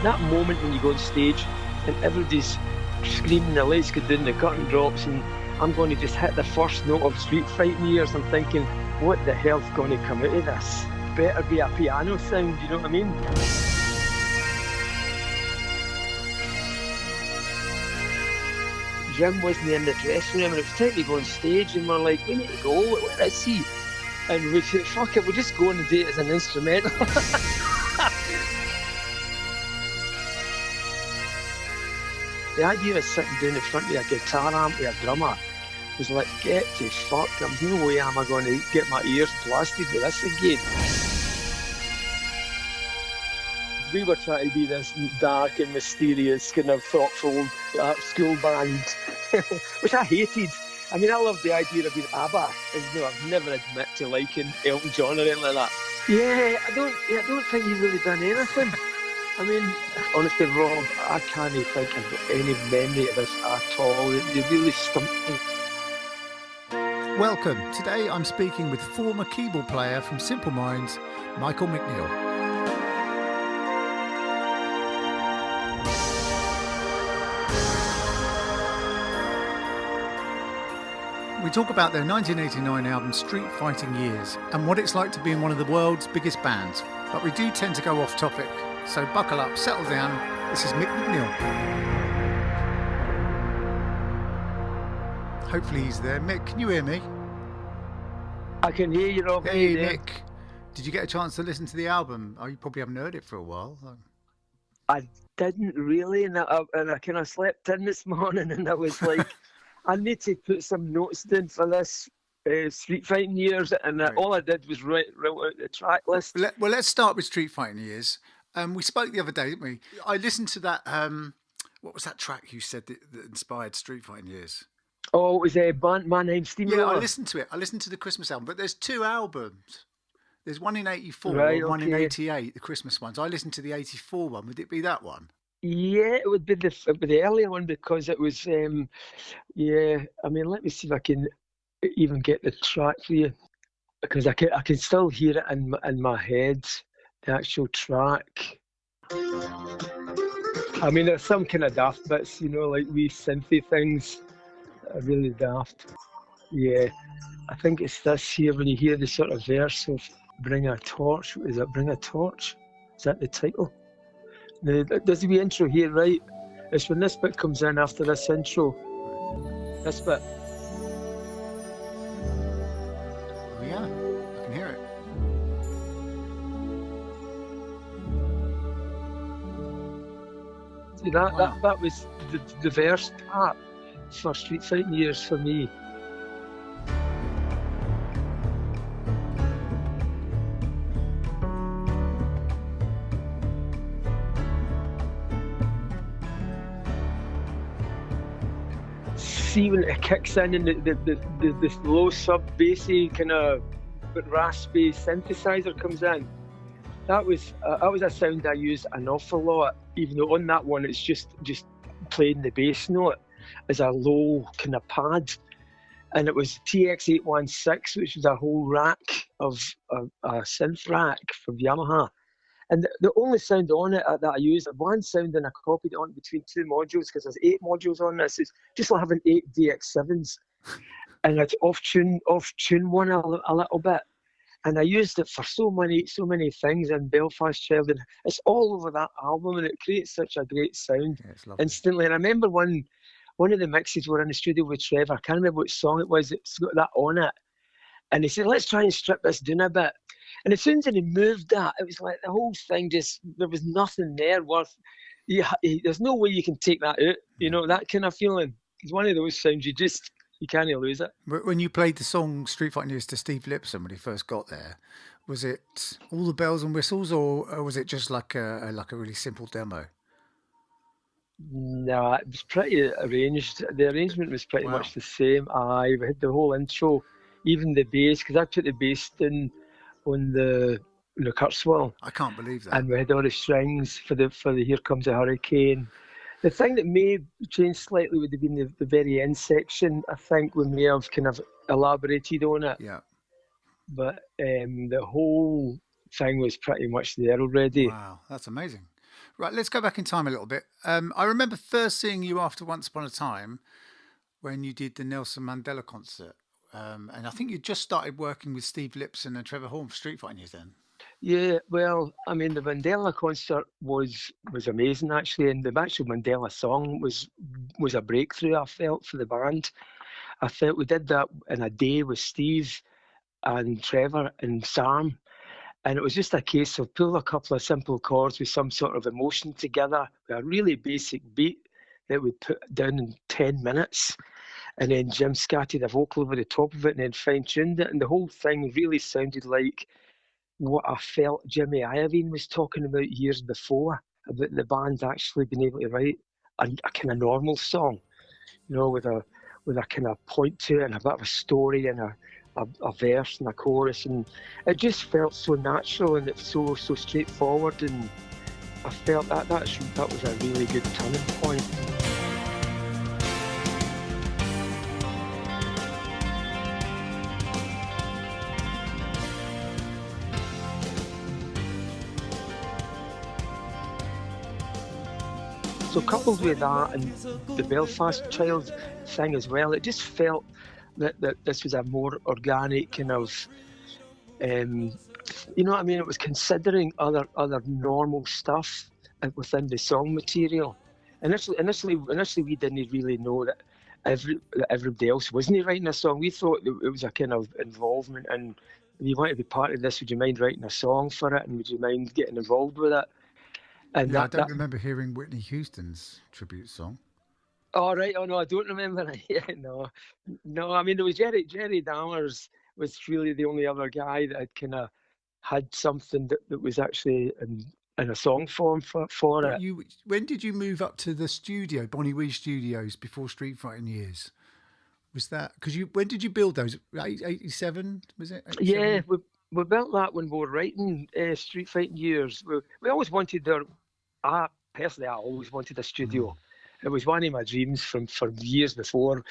that moment when you go on stage and everybody's screaming, the lights go down, the curtain drops, and I'm going to just hit the first note of Street Fighting Years. I'm thinking, what the hell's going to come out of this? Better be a piano sound, you know what I mean? Jim wasn't in the dressing room, and it was time to go on stage, and we're like, we need to go, where is he? And we said, fuck it, we'll just go and do it as an instrumental. The idea of sitting down in front of a guitar amp with a drummer was like, get to fuck, there's no way am I going to get my ears blasted with this again. We were trying to be this dark and mysterious, kind of thoughtful school band, which I hated. I mean, I loved the idea of being ABBA, and I've never admit to liking Elton John or anything like that. Yeah, I don't think he's really done anything. I mean, honestly, Rob, I can't think of any memory of this at all. They really stumped me. Welcome. Today I'm speaking with former keyboard player from Simple Minds, Michael McNeil. We talk about their 1989 album Street Fighting Years and what it's like to be in one of the world's biggest bands. But we do tend to go off topic. So buckle up, settle down. This is Mick McNeil. Hopefully he's there. Mick, can you hear me? I can hear you, Rob. Hey, Mick. Did you get a chance to listen to the album? Oh, you probably haven't heard it for a while. I didn't really, and I kind of slept in this morning, and I was like, I need to put some notes down for this Street Fighting Years, and all I did was write out the track list. Well, let's start with Street Fighting Years. We spoke the other day, didn't we? I listened to that, what was that track you said that inspired Street Fighting Years? Oh, it was a Mannheim Steamroller. Yeah, I listened to it. I listened to the Christmas album, but there's two albums. There's one in 84 and one in 88, the Christmas ones. I listened to the 84 one. Would it be that one? Yeah, it would be the earlier one because it was, I mean, let me see if I can even get the track for you, because I can still hear it in my head, the actual track. I mean, there's some kind of daft bits, like wee synthy things that are really daft. Yeah, I think it's this here when you hear the sort of verse of Bring a Torch. Is it Bring a Torch? Is that the title? There's a wee intro here, right? It's when this bit comes in after this intro. This bit. Oh, yeah, I can hear it. See, that was the verse part for Street Fighting Years for me. See when it kicks in and the low sub-bassy kind of raspy synthesizer comes in. That was a sound I used an awful lot, even though on that one it's just playing the bass note as a low kind of pad. And it was TX816, which was a whole rack of a synth rack from Yamaha. And the only sound on it that I used, one sound, and I copied it on between two modules because there's 8 modules on this. It's just like having 8 DX7s, and it's off tune one a little bit. And I used it for so many things in Belfast Child, and it's all over that album, and it creates such a great sound instantly. And I remember one of the mixes were in the studio with Trevor. I can't remember what song it was. It's got that on it, and he said, "Let's try and strip this down a bit." And as soon as he moved that, it was like the whole thing there was nothing there worth. There's no way you can take that out. That kind of feeling. It's one of those sounds you can't lose it. When you played the song Street Fighting Years to Steve Lipson when he first got there, was it all the bells and whistles, or was it just like a really simple demo? No, it was pretty arranged. The arrangement was pretty much the same. We had the whole intro, even the bass, because I put the bass in on the Kurzweil. I can't believe that. And we had all the strings for the Here Comes a Hurricane. The thing that may change slightly would have been the very end section. I think we may have kind of elaborated on it. Yeah. But the whole thing was pretty much there already. Wow, that's amazing. Right, let's go back in time a little bit. I remember first seeing you after Once Upon a Time when you did the Nelson Mandela concert. And I think you just started working with Steve Lipson and Trevor Horn for Street Fighting Years then. Yeah, well, I mean, the Mandela concert was amazing actually, and the actual Mandela song was a breakthrough. I felt for the band. I felt we did that in a day with Steve and Trevor and Sam, and it was just a case of pull a couple of simple chords with some sort of emotion together, with a really basic beat that we put down in 10 minutes, and then Jim scattered a vocal over the top of it, and then fine tuned it, and the whole thing really sounded like what I felt Jimmy Iovine was talking about years before, about the band actually being able to write a kind of normal song, with a kind of point to it and a bit of a story and a verse and a chorus, and it just felt so natural and it's so straightforward, and I felt that was a really good turning point. So coupled with that and the Belfast Child thing as well, it just felt that this was a more organic kind of, you know what I mean? It was considering other normal stuff within the song material. Initially, we didn't really know that everybody else wasn't writing a song. We thought that it was a kind of involvement, and if you want to be part of this, would you mind writing a song for it, and would you mind getting involved with it? And Yeah, I don't remember hearing Whitney Houston's tribute song. Oh, right. Oh, no, I don't remember it. Yeah, no. I mean, there was Jerry Dammers was really the only other guy that had kind of had something that was actually in a song form for But it. when did you move up to the studio, Bonnie Wee Studios, before Street Fighting Years? Was that because when did you build those? 87 was it? 87? Yeah, we built that when we were writing Street Fighting Years. We always wanted I always wanted a studio. It was one of my dreams from years before.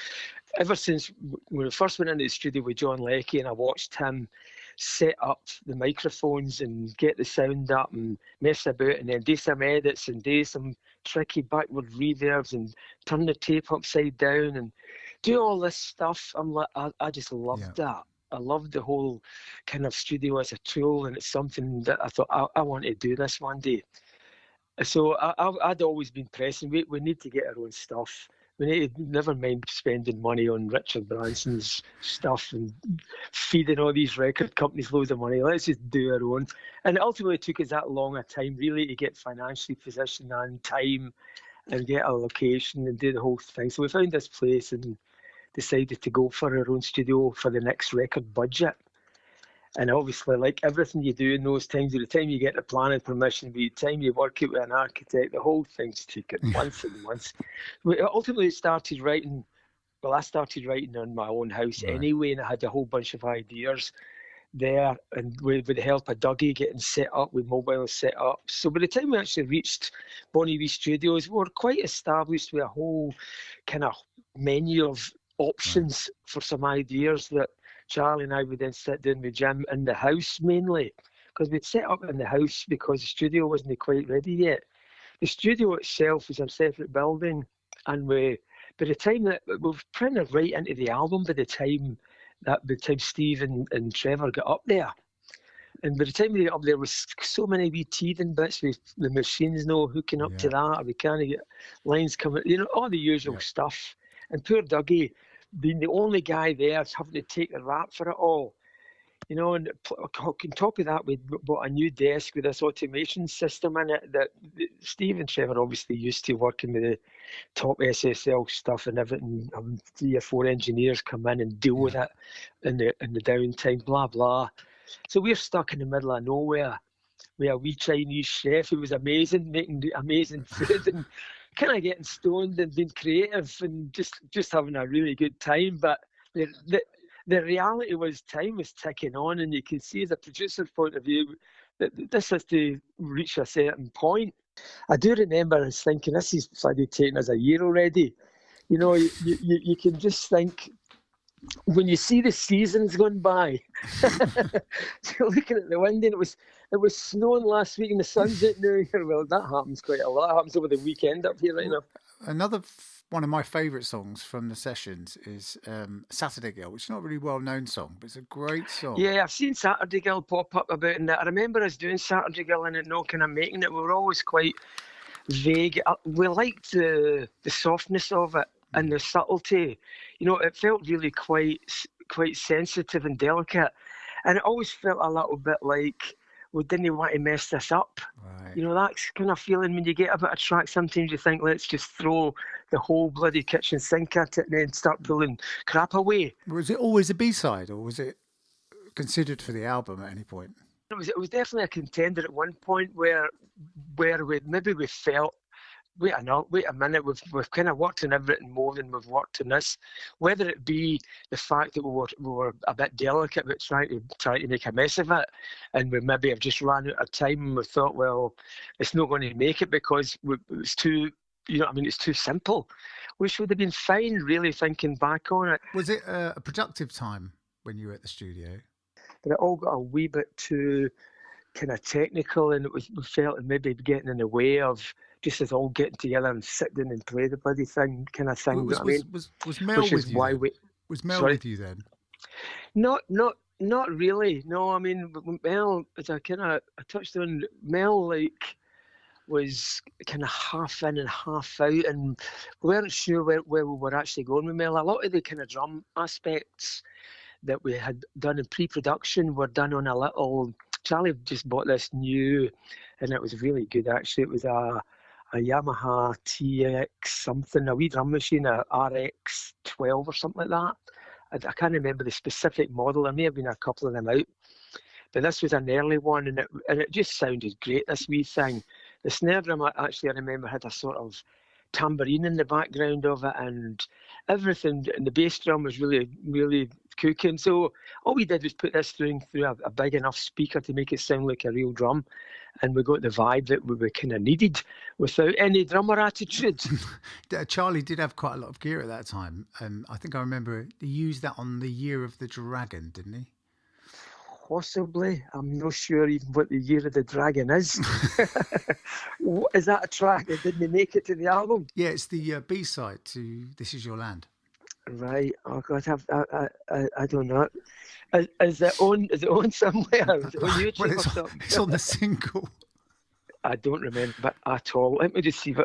Ever since when we first went into the studio with John Leckie, and I watched him set up the microphones and get the sound up and mess about, and then do some edits and do some tricky backward reverbs and turn the tape upside down and do all this stuff. I'm like, I just loved that. I loved the whole kind of studio as a tool, and it's something that I thought I want to do this one day. So I'd always been pressing. We need to get our own stuff. We need to never mind spending money on Richard Branson's stuff and feeding all these record companies loads of money. Let's just do our own. And it ultimately took us that long a time really to get financially positioned and time and get a location and do the whole thing. So we found this place and decided to go for our own studio for the next record budget. And obviously, like everything you do in those times, by the time you get the planning permission, by the time you work it with an architect, the whole thing's taken months and months. We ultimately started writing. Well, I started writing on my own house anyway, and I had a whole bunch of ideas there, and with the help of Dougie getting set up with mobile set up. So by the time we actually reached Bonnie Wee Studios, we were quite established with a whole kind of menu of options for some ideas that Charlie and I would then sit down with Jim in the house mainly, because we'd set up in the house because the studio wasn't quite ready yet. The studio itself was a separate building, and by the time that we were pretty right into the album, by the time Steve and Trevor got up there, and by the time they got up there was so many wee teething bits with the machines hooking up to that, or we can't get lines coming, all the usual stuff. And poor Dougie, being the only guy there, having to take the rap for it all. And on top of that, we bought a new desk with this automation system in it that Steve and Trevor obviously used to working with the top SSL stuff and everything, having 3 or 4 engineers come in and deal with it in the downtime, blah, blah. So we're stuck in the middle of nowhere with a wee Chinese chef who was amazing, making amazing food and kind of getting stoned and being creative and just having a really good time. But the reality was time was ticking on, and you can see as a producer's point of view that this has to reach a certain point. I do remember us thinking, this is bloody taking us a year already. You can just think, when you see the seasons going by, you're looking at the window, and It was snowing last week and the sun's out now. Well, that happens quite a lot. It happens over the weekend up here right now. Another one of my favourite songs from the sessions is Saturday Girl, which is not a really well-known song, but it's a great song. Yeah, I've seen Saturday Girl pop up about in that. I remember us doing Saturday Girl and it not kind of making it. We were always quite vague. We liked the softness of it and the subtlety. You know, it felt really quite sensitive and delicate. And it always felt a little bit like we didn't want to mess this up. Right. You know, that's kind of feeling when you get a bit of track, sometimes you think, let's just throw the whole bloody kitchen sink at it and then start pulling crap away. Was it always a B-side, or was it considered for the album at any point? It was definitely a contender at one point where we felt, wait a minute, we've kind of worked on everything more than we've worked on this. Whether it be the fact that we were a bit delicate about trying to make a mess of it, and we maybe have just ran out of time and we thought, well, it's not going to make it because it's too, you know what I mean, it's too simple, which would have been fine, really, thinking back on it. Was it a productive time when you were at the studio? But it all got a wee bit too kind of technical, and we felt it maybe getting in the way of just us all getting together and sitting and play the bloody thing, kind of thing. Was Mel with you? Was Mel with you then? Not really. No, I mean, Mel, as I touched on, Mel was kind of half in and half out, and we weren't sure where we were actually going with Mel. A lot of the kind of drum aspects that we had done in pre-production were done on a little. Charlie just bought this new, and it was really good actually. It was a Yamaha TX something, a wee drum machine, a RX 12 or something like that. I can't remember the specific model. There may have been a couple of them out, but this was an early one, and it just sounded great. This wee thing, the snare drum actually I remember had a sort of tambourine in the background of it, and everything, and the bass drum was really, really cooking. So all we did was put this through a big enough speaker to make it sound like a real drum, and we got the vibe that we kind of needed without any drummer attitude. Charlie did have quite a lot of gear at that time, and I think I remember he used that on the Year of the Dragon, didn't he? Possibly. I'm not sure even what the Year of the Dragon is. Is that a track that didn't make it to the album? Yeah, it's the B-side to This Is Your Land. Right. Oh God, I don't know. Is it on somewhere? Is it on YouTube well, or something? It's on the single. I don't remember at all. Let me just see if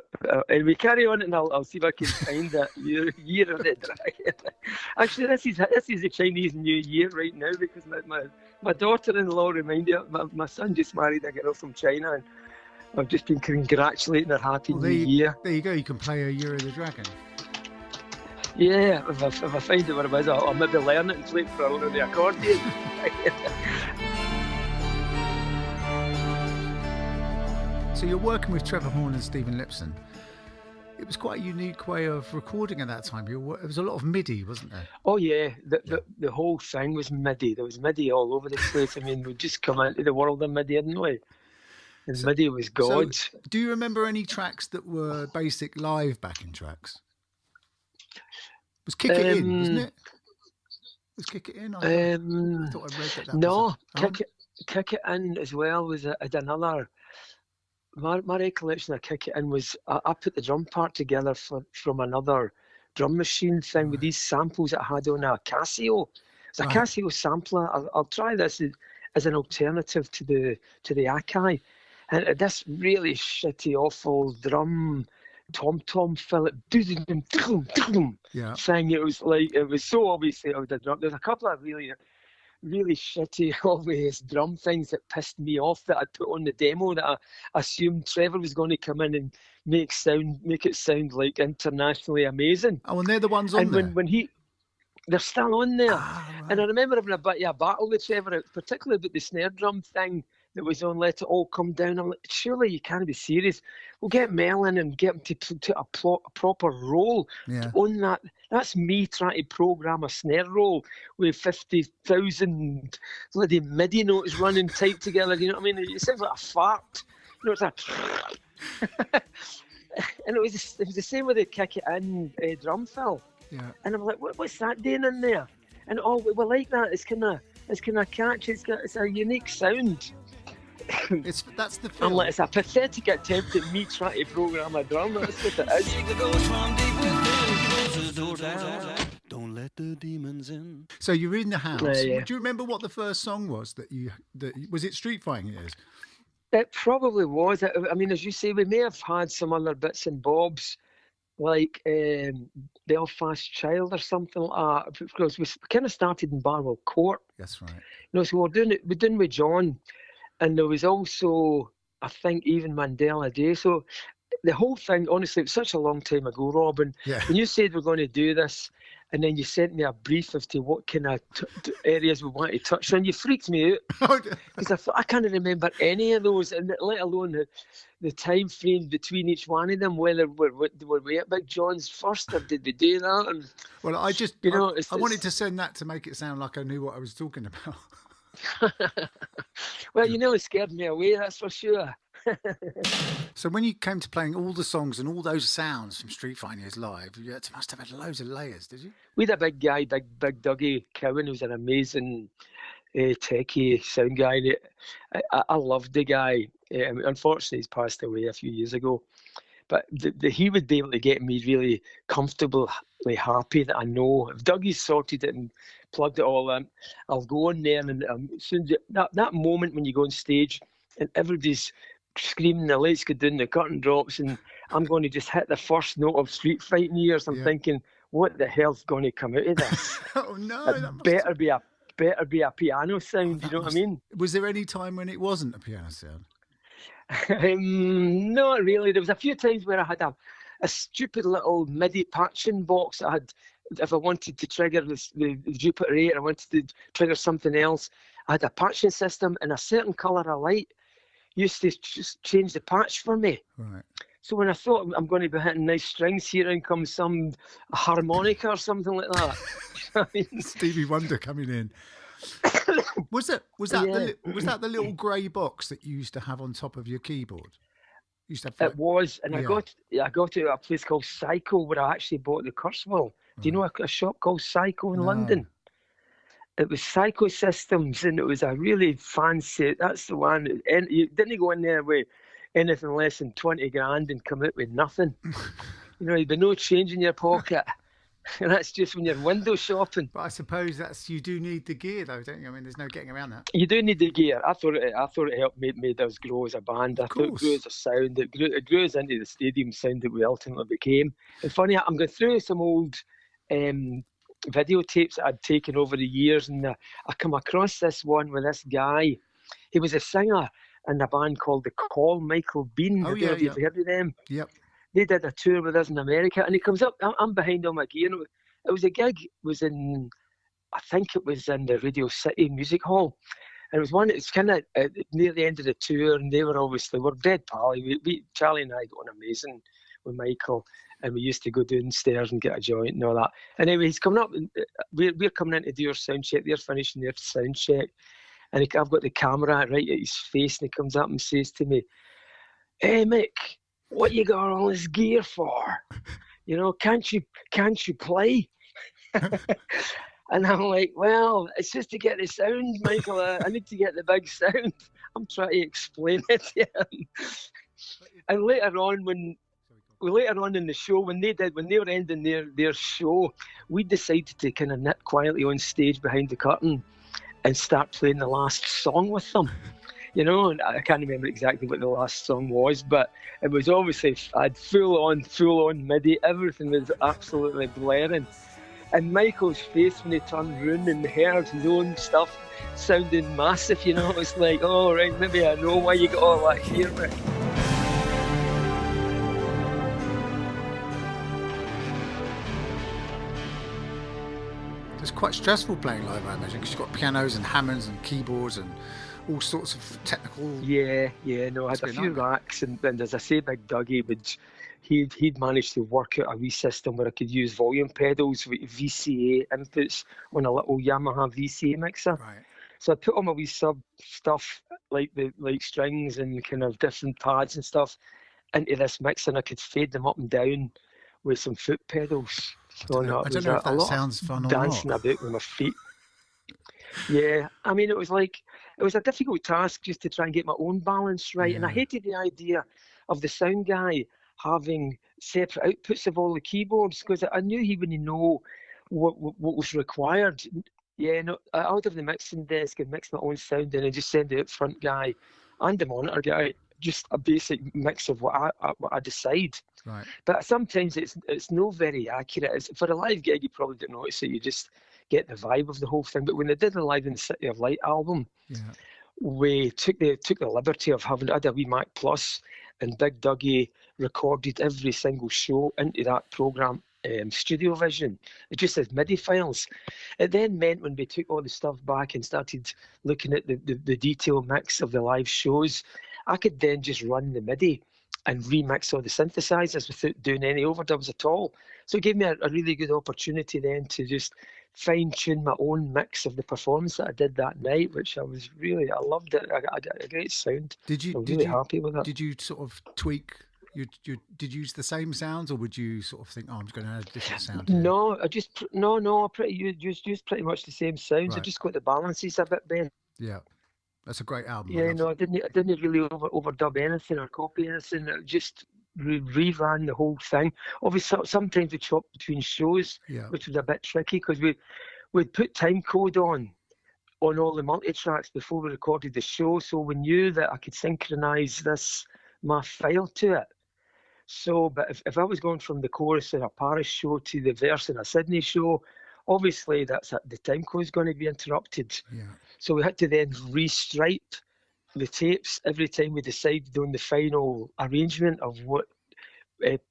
anyway, carry on and I'll see if I can find that year of the dragon. Actually, this is the Chinese New Year right now, because my daughter-in-law reminded my son just married a girl from China, and I've just been congratulating her Happy New Year. There you go. You can play a Year of the Dragon. Yeah, if I find out what it is, I'll maybe learn it and play it for a little the accordion. So you're working with Trevor Horn and Stephen Lipson. It was quite a unique way of recording at that time. It was a lot of MIDI, wasn't there? Oh yeah, the whole thing was MIDI. There was MIDI all over the place. I mean, we'd just come into the world of MIDI, didn't we? And MIDI was God. So do you remember any tracks that were basic live backing tracks? It was Kick It In, wasn't it? Was Kick It In? I thought I read that. No, Kick It In as well was another. My recollection of Kick It In was I put the drum part together from another drum machine thing with these samples that I had on a Casio. It's a Casio sampler. I'll try this as an alternative to the Akai. And this really shitty, awful drum tom-tom Philip thing. It was so obviously out of the drum. There's a couple of really shitty, always drum things that pissed me off that I put on the demo that I assumed Trevor was going to come in and make it sound like internationally amazing. Oh, and they're the ones on there. They're still on there. Right. And I remember having a bit of a battle with Trevor, particularly about the snare drum thing that was on Let It All Come Down. I'm like, surely you can't be serious. We'll get Mel in and get him to a proper roll on that. That's me trying to program a snare roll with 50,000 bloody MIDI notes running tight together. You know what I mean? It sounds like a fart. You know, it's like... And it was the same with the Kick It In drum fill. Yeah. And I'm like, what's that doing in there? And we like that. It's kind of catchy. It's a unique sound. That's the film. Like, it's a pathetic attempt at me trying to program a drum. That's what it is. Don't let the demons in. So you're in the house. Yeah. Do you remember what the first song was was it Street Fighting Years? It probably was. I mean, as you say, we may have had some other bits and bobs, like Belfast Child or something like that, because we kind of started in Barwell Court. That's right. So we're doing with John, and there was also, I think, even Mandela Day. So the whole thing, honestly, it was such a long time ago, Robin. Yeah. When you said we're going to do this, and then you sent me a brief as to what kind of areas we want to touch on, you freaked me out because I thought I can't remember any of those, and let alone the time frame between each one of them. Whether were we at Big John's first, or did we do that? And, well, I just I wanted to send that to make it sound like I knew what I was talking about. Well, you nearly scared me away, that's for sure. So when you came to playing all the songs and all those sounds from Street Fighting Years live, you must have had loads of layers, did you? We had a big guy, big Dougie Cowan, who's an amazing techie sound guy. I loved the guy. Unfortunately, he's passed away a few years ago. But he would be able to get me really comfortably happy that I know if Dougie's sorted it and plugged it all in, I'll go in there and soon that moment when you go on stage and everybody's screaming, the lights go down, the curtain drops, and I'm going to just hit the first note of Street Fighting Years. I'm thinking, what the hell's going to come out of this? Oh no! It better be a piano sound. You know what I mean? Was there any time when it wasn't a piano sound? Not really. There was a few times where I had a stupid little MIDI patching box. I had, if I wanted to trigger the Jupiter 8, I wanted to trigger something else, I had a patching system, and a certain colour of light used to just change the patch for me. Right. So when I thought I'm going to be hitting nice strings here, and comes some harmonica or something like that. I mean, Stevie Wonder coming in. Was that the little grey box that you used to have on top of your keyboard? You used to have, it was, and I got it at a place called Psycho, where I actually bought the Kurzweil. Do you know a shop called Psycho in London? It was Psycho Systems, and it was a really fancy. That's the one. And you didn't go in there with anything less than 20 grand and come out with nothing. You know, there'd be no change in your pocket. And that's just when you're window shopping. But I suppose you do need the gear, though, don't you? I mean, there's no getting around that. You do need the gear. I thought it helped made us grow as a band. I thought it grew as a sound. It grew us into the stadium sound that we ultimately became. And funny, I'm going through some old videotapes that I'd taken over the years, and I come across this one with this guy. He was a singer in a band called The Call, Michael Bean. Have you heard of them? Yep. They did a tour with us in America, and he comes up. I'm behind all my gear. It was a gig. I think it was in the Radio City Music Hall, and it was one. It's kind of near the end of the tour, and we're dead pally. Charlie and I got on amazing with Michael, and we used to go downstairs and get a joint and all that. Anyway, he's coming up, and we're coming in to do our sound check. They're finishing their sound check, and I've got the camera right at his face, and he comes up and says to me, "Hey, Mick, what you got all this gear for? You know, can't you play?" And I'm like, "Well, it's just to get the sound, Michael. I need to get the big sound." I'm trying to explain it to him. And later on in the show, when they were ending their show, we decided to kind of nip quietly on stage behind the curtain and start playing the last song with them. You know, and I can't remember exactly what the last song was, but it was obviously, I had full on MIDI. Everything was absolutely blaring. And Michael's face when he turned round and heard his own stuff sounding massive, you know, it was like, oh, right, maybe I know why you got all that here, Mick. It's quite stressful playing live, I imagine, because you've got pianos and Hammonds and keyboards and all sorts of technical. Yeah. No, I had a few racks, and as I say, Big Dougie he'd managed to work out a wee system where I could use volume pedals with VCA inputs on a little Yamaha VCA mixer. Right. So I put all my wee sub stuff like strings and kind of different pads and stuff into this mixer, and I could fade them up and down with some foot pedals. So I don't know if that sounds fun or not. Dancing about with my feet. Yeah, I mean, it was like it was a difficult task just to try and get my own balance right. And I hated the idea of the sound guy having separate outputs of all the keyboards, because I knew he wouldn't know what was required. Yeah, no, I would have the mixing desk and mix my own sound in and just send the up front guy and the monitor guy just a basic mix of what I decide. Right. But sometimes it's not very accurate. For a live gig, you probably don't notice it. You just get the vibe of the whole thing. But when they did the Live in the City of Light album, we took the liberty of having a wee Mac Plus, and Big Dougie recorded every single show into that program, Studio Vision. It just says MIDI files. It then meant when we took all the stuff back and started looking at the detailed mix of the live shows, I could then just run the MIDI and remix all the synthesizers without doing any overdubs at all. So it gave me a really good opportunity then to just fine-tune my own mix of the performance that I did that night, which I loved it. I got a great sound. I'm really happy with it. Did you sort of tweak? Did you use the same sounds, or would you sort of think, I'm just going to add a different sound here? No, I used pretty much the same sounds. I just got the balances a bit bent. Yeah. That's a great album. Yeah, no, I didn't really overdub anything or copy anything. I just reran the whole thing. Obviously, sometimes we chopped between shows, which was a bit tricky because we'd put time code on all the multi-tracks before we recorded the show, so we knew that I could synchronize my file to it. So, but if I was going from the chorus in a Paris show to the verse in a Sydney show, obviously the time code is going to be interrupted. Yeah. So we had to then restripe the tapes every time we decided on the final arrangement of what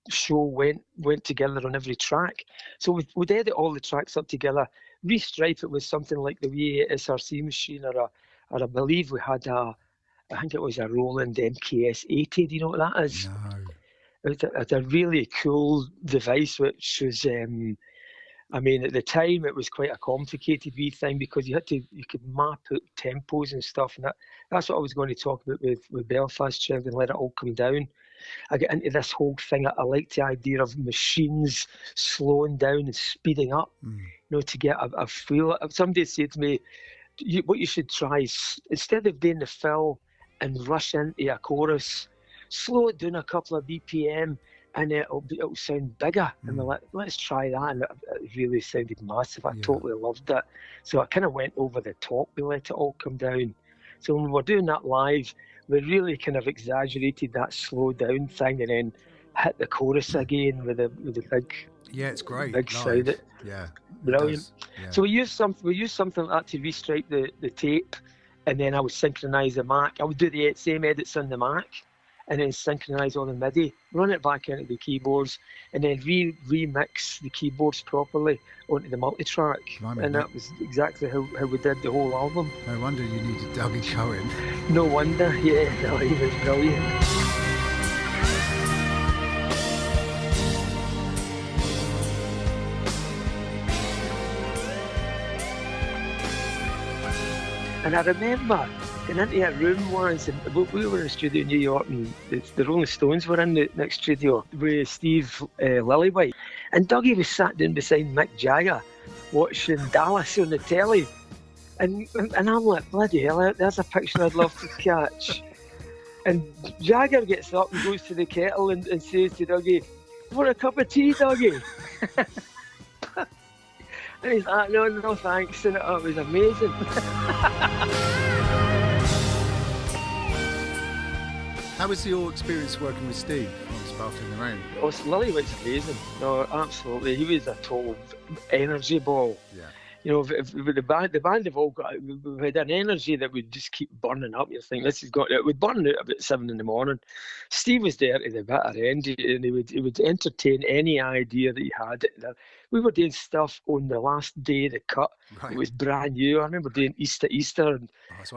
show went together on every track. So we'd edit all the tracks up together, restripe it with something like the wee SRC machine, or I believe we had I think it was a Roland MKS 80. Do you know what that is? No. It's a really cool device, which was, I mean, at the time it was quite a complicated wee thing because you could map out tempos and stuff, and that's what I was going to talk about with Belfast Child and Let It All Come Down. I get into this whole thing. I like the idea of machines slowing down and speeding up, to get a feel. Somebody said to me, what you should try is, instead of doing the fill and rush into a chorus, slow it down a couple of BPM, and it'll sound bigger. And we're like, let's try that. And it really sounded massive. I totally loved it. So I kind of went over the top. We Let It All Come Down. So when we're doing that live, we really kind of exaggerated that slow down thing, and then hit the chorus again with a big. Yeah, it's great. Big sound. Yeah, brilliant. Yeah. So we used something like that to restripe the tape, and then I would synchronize the Mac. I would do the same edits on the Mac, and then synchronize all the MIDI, run it back into the keyboards, and then remix the keyboards properly onto the multi-track. And that was exactly how we did the whole album. No wonder you needed Dougie Cohen. No wonder, yeah, no, he was brilliant. And I remember going into a room once, and we were in a studio in New York, and the Rolling Stones were in the next studio with Steve Lillywhite. And Dougie was sat down beside Mick Jagger watching Dallas on the telly. And I'm like, bloody hell, there's a picture I'd love to catch. And Jagger gets up and goes to the kettle and says to Dougie, "Want a cup of tea, Dougie?" And he's like, no thanks. And it was amazing. How was your experience working with Steve on Sparkling the Rain? Oh, Lillywhite's amazing. No, absolutely. He was a total energy ball. Yeah. You know, the band have all got, we had an energy that would just keep burning up. You think it would burn out about 7 a.m. Steve was there to the bitter end, and he would entertain any idea that he had. We were doing stuff on the last day of the cut. Right. It was brand new. I remember doing Easter, and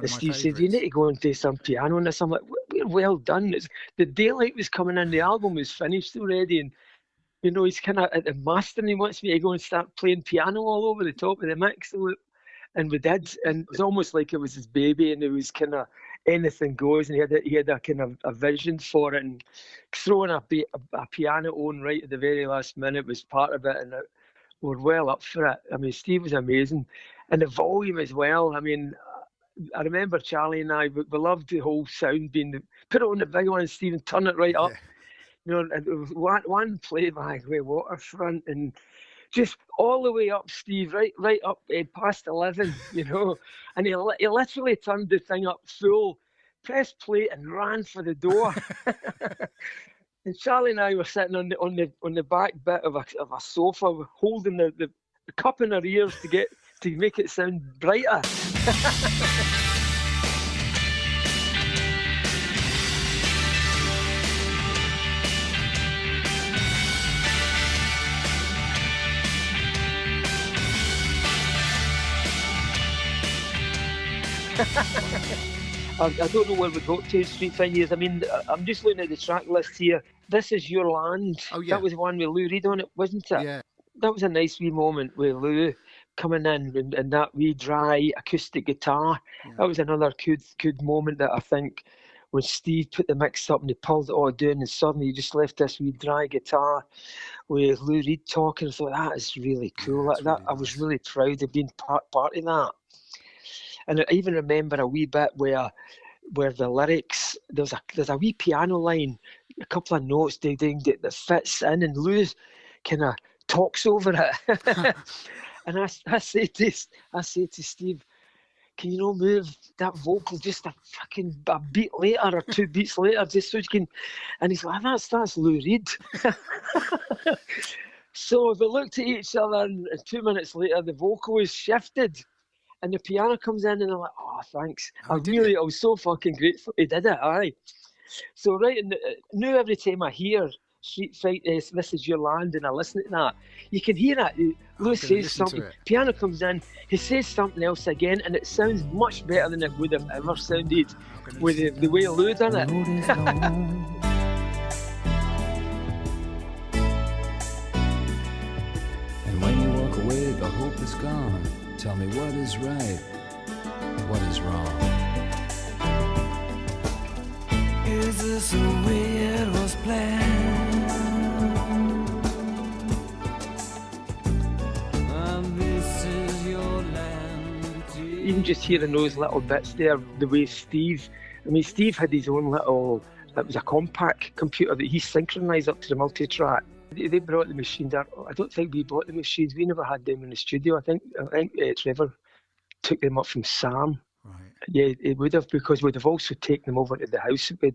Steve said, "You need to go and do some piano on this." I'm like, "We're well done." The daylight was coming in. The album was finished already, and you know, he's kind of at the master, and he wants me to go and start playing piano all over the top of the mix. And we did, and it was almost like it was his baby, and it was kind of anything goes, and he had a kind of a vision for it, and throwing a piano on right at the very last minute was part of it, and we're well up for it. I mean, Steve was amazing, and the volume as well. I mean, I remember Charlie and we loved the whole sound being put it on the big one, Stephen, turn it right up. Yeah. You know, and there was one playback with Waterfront and just all the way up, Steve, right up past 11, you know. And he literally turned the thing up full, pressed play and ran for the door. And Charlie and I were sitting on the back bit of a sofa, holding the cup in our ears to make it sound brighter. I don't know where we got to Street Fighting Years. I mean, I'm just looking at the track list here. This Is Your Land. Oh, yeah. That was one with Lou Reed on it, wasn't it? Yeah. That was a nice wee moment with Lou coming in and that wee dry acoustic guitar. Yeah. That was another good moment that I think when Steve put the mix up and he pulled it all down and suddenly you just left this wee dry guitar with Lou Reed talking. I thought, that is really cool. Yeah, really I was really proud of being part of that. And I even remember a wee bit where the lyrics, there's a wee piano line, a couple of notes that fits in, and Lou kind of talks over it. And I say to Steve, can you not move that vocal just a beat later or 2 beats later, just so you can? And he's like, that's Lou Reed. So we looked at each other, and 2 minutes later, the vocal is shifted. And the piano comes in, and I'm like, oh, thanks. I was so fucking grateful he did it, aye. So, now every time I hear Street Fight, This Is Your Land, and I listen to that, you can hear it. Lou says something, piano comes in, he says something else again, and it sounds much better than it would have ever sounded with the way Lou done it. And when you walk away, the hope is gone. Tell me what is right, what is wrong. Is this the way it was planned? And this is your land. Even just hearing those little bits there, the way Steve had his own little, it was a compact computer that he synchronised up to the multi-track. They brought the machines there. I don't think we bought the machines. We never had them in the studio. I think Trevor took them up from Sam. Right. Yeah, it would have, because we'd have also taken them over to the house we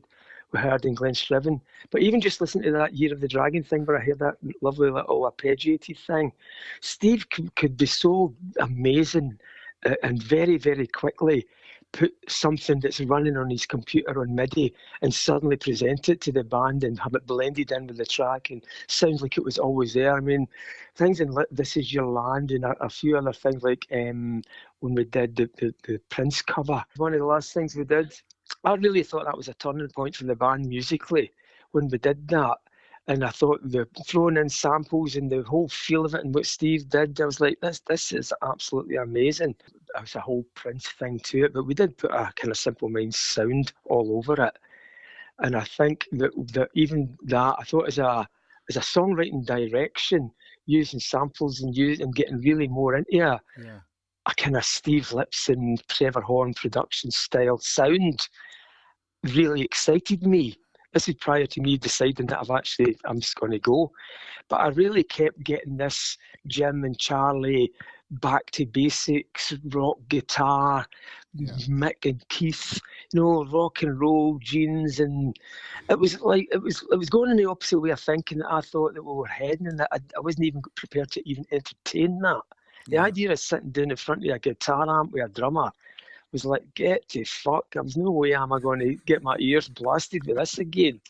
heard in Glenshriven. But even just listening to that Year of the Dragon thing where I heard that lovely little arpeggiated thing, Steve could be so amazing and very, very quickly put something that's running on his computer on MIDI and suddenly present it to the band and have it blended in with the track and sounds like it was always there. I mean, things in This Is Your Land and a few other things like when we did the Prince cover, one of the last things we did, I really thought that was a turning point for the band musically when we did that. And I thought the throwing in samples and the whole feel of it and what Steve did, I was like, this is absolutely amazing. There was a whole Prince thing to it, but we did put a kind of Simple Minds sound all over it. And I think that even that, I thought as a songwriting direction, using samples and getting really more into a kind of Steve Lipson, Trevor Horn production style sound really excited me. This is prior to me deciding that I'm just going to go. But I really kept getting this Jim and Charlie back to basics, rock guitar, Mick and Keith, rock and roll, jeans, and it was going in the opposite way of thinking that I thought that we were heading, and that I wasn't even prepared to even entertain that. The idea of sitting down in front of a guitar amp with a drummer was like, get to fuck. There was no way am I going to get my ears blasted with this again.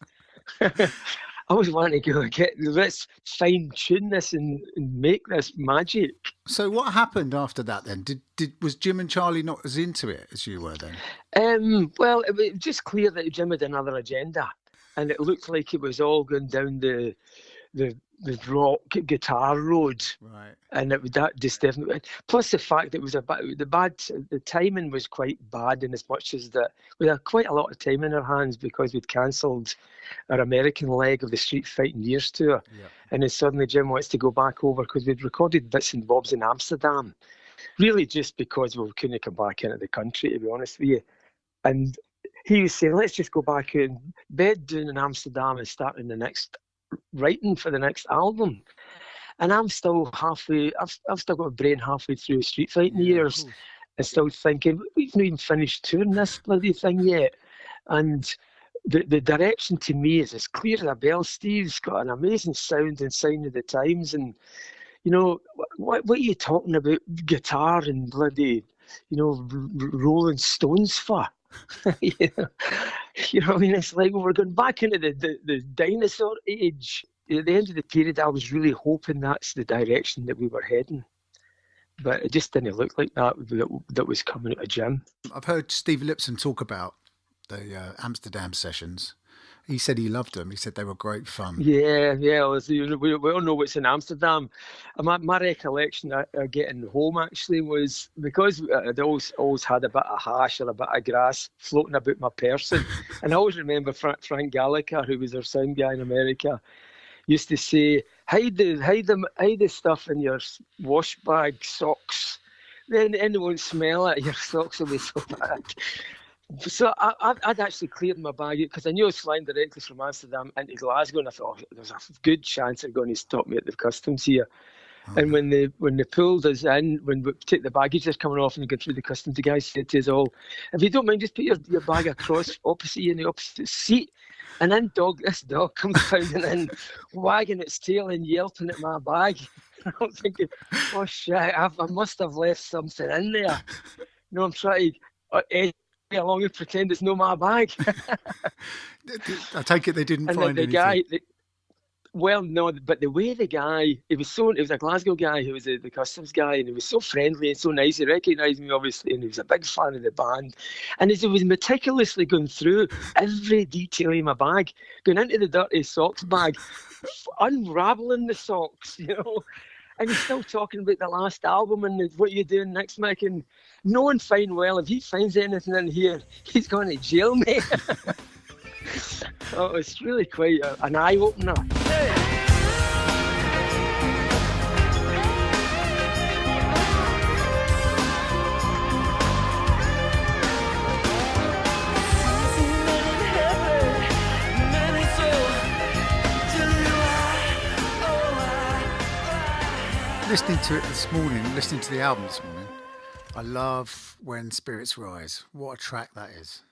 I was wanting to go, let's fine tune this and make this magic. So what happened after that then? Was Jim and Charlie not as into it as you were then? Well, it was just clear that Jim had another agenda, and it looked like it was all going down the rock guitar road, right? And that just definitely. Plus the fact that it was the timing was quite bad, in as much as that we had quite a lot of time in our hands because we'd cancelled our American leg of the Street Fighting Years tour, and then suddenly Jim wants to go back over because we'd recorded bits and bobs in Amsterdam, really just because we couldn't come back into the country, to be honest with you. And he was saying, let's just go back in bed doing in Amsterdam and starting the next writing for the next album. And I'm still halfway, I've still got a brain halfway through street fighting years and still thinking, we've not even finished touring this bloody thing yet. And the direction to me is as clear as a bell. Steve's got an amazing sound and Sign of the Times. And, you know, what are you talking about guitar and bloody, you know, Rolling Stones for? You know what I mean? It's like we're going back into the dinosaur age. At the end of the period, I was really hoping that's the direction that we were heading. But it just didn't look like that was coming out of Jim. I've heard Steve Lipson talk about the Amsterdam sessions. He said he loved them. He said they were great fun. Yeah. We all know what's in Amsterdam. My recollection of getting home actually was because I'd always had a bit of hash or a bit of grass floating about my person. And I always remember Frank Gallagher, who was our sound guy in America, used to say, hide the stuff in your wash bag socks. Then it won't smell it. Your socks will be so bad. So I'd actually cleared my bag because I knew I was flying directly from Amsterdam into Glasgow, and I thought, there's a good chance they're going to stop me at the customs here. Okay. And when they pulled us in, when we take the baggage that's coming off and we go through the customs, the guy said to us all, if you don't mind, just put your bag across opposite you in the opposite seat. And then this dog comes pounding in, wagging its tail and yelping at my bag. I'm thinking, oh shit, I must have left something in there. No, I'm trying to along and pretend it's not my bag. I take it they didn't find anything. Guy, well, no, but the way the guy, it was a Glasgow guy who was the customs guy, and he was so friendly and so nice. He recognised me, obviously, and he was a big fan of the band. And as he was meticulously going through every detail in my bag, going into the dirty socks bag, unravelling the socks, you know, and he's still talking about the last album and what you're doing next, Mick, and knowing fine well, if he finds anything in here, he's going to jail me. Oh, it's really quite an eye-opener. Listening to it this morning, listening to the album this morning, I love When Spirits Rise. What a track that is.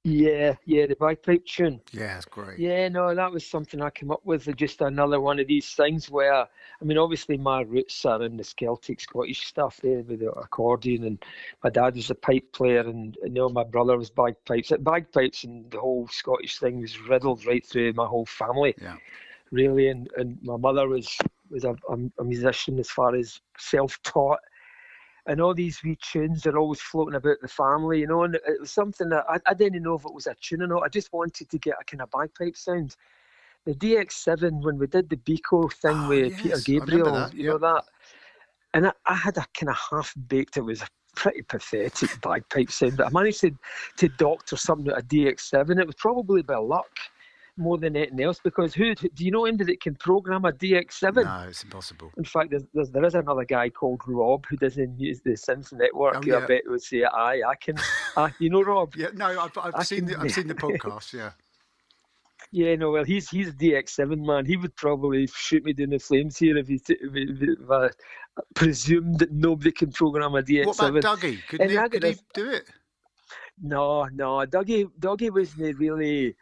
Yeah, the bagpipe tune. Yeah, it's great. Yeah, no, that was something I came up with. Just another one of these things where, I mean, obviously my roots are in the Celtic Scottish stuff there with the accordion, and my dad was a pipe player, and you know, my brother was bagpipes. Bagpipes and the whole Scottish thing was riddled right through my whole family. Yeah. Really, and my mother was a musician as far as self-taught. And all these wee tunes are always floating about the family, you know, and it was something that I didn't know if it was a tune or not. I just wanted to get a kind of bagpipe sound. The DX7, when we did the Biko thing with Peter Gabriel, you know that? And I had a kind of half-baked, it was a pretty pathetic bagpipe sound, but I managed to doctor something at a DX7. It was probably by luck more than anything else, because do you know anybody that can program a DX7? No, it's impossible. In fact, there is another guy called Rob who doesn't use the Synth Network. I bet would say, I can. You know Rob? Yeah, no, I've seen the podcast. Yeah. Yeah, no, well, he's a DX7 man. He would probably shoot me down the flames here if I presumed that nobody can program a DX7. What about Dougie? Could he do it? No, Dougie wasn't really.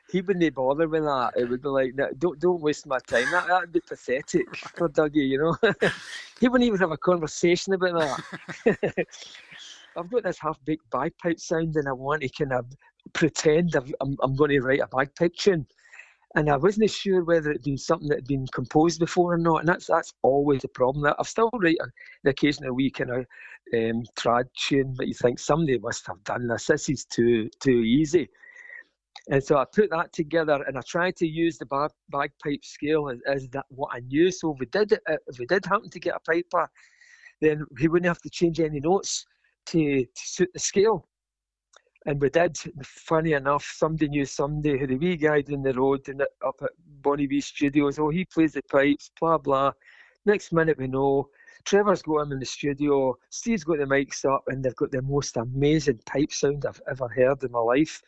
He wouldn't bother with that. It would be like, don't waste my time. That'd be pathetic for Dougie, you know. He wouldn't even have a conversation about that. I've got this half-baked bagpipe sound, and I want to kind of pretend I'm going to write a bagpipe tune. And I wasn't sure whether it'd been something that had been composed before or not. And that's always a problem. I've still write the occasional wee kind of trad tune, but you think somebody must have done this. This is too easy. And so I put that together, and I tried to use the bagpipe scale as that what I knew. So if we did happen to get a piper, then he wouldn't have to change any notes to suit the scale. And we did. Funny enough, somebody knew somebody who the wee guy down the road and up at Bonnie B Studios. Oh, he plays the pipes, blah blah. Next minute we know Trevor's got him in the studio, Steve's got the mics up, and they've got the most amazing pipe sound I've ever heard in my life.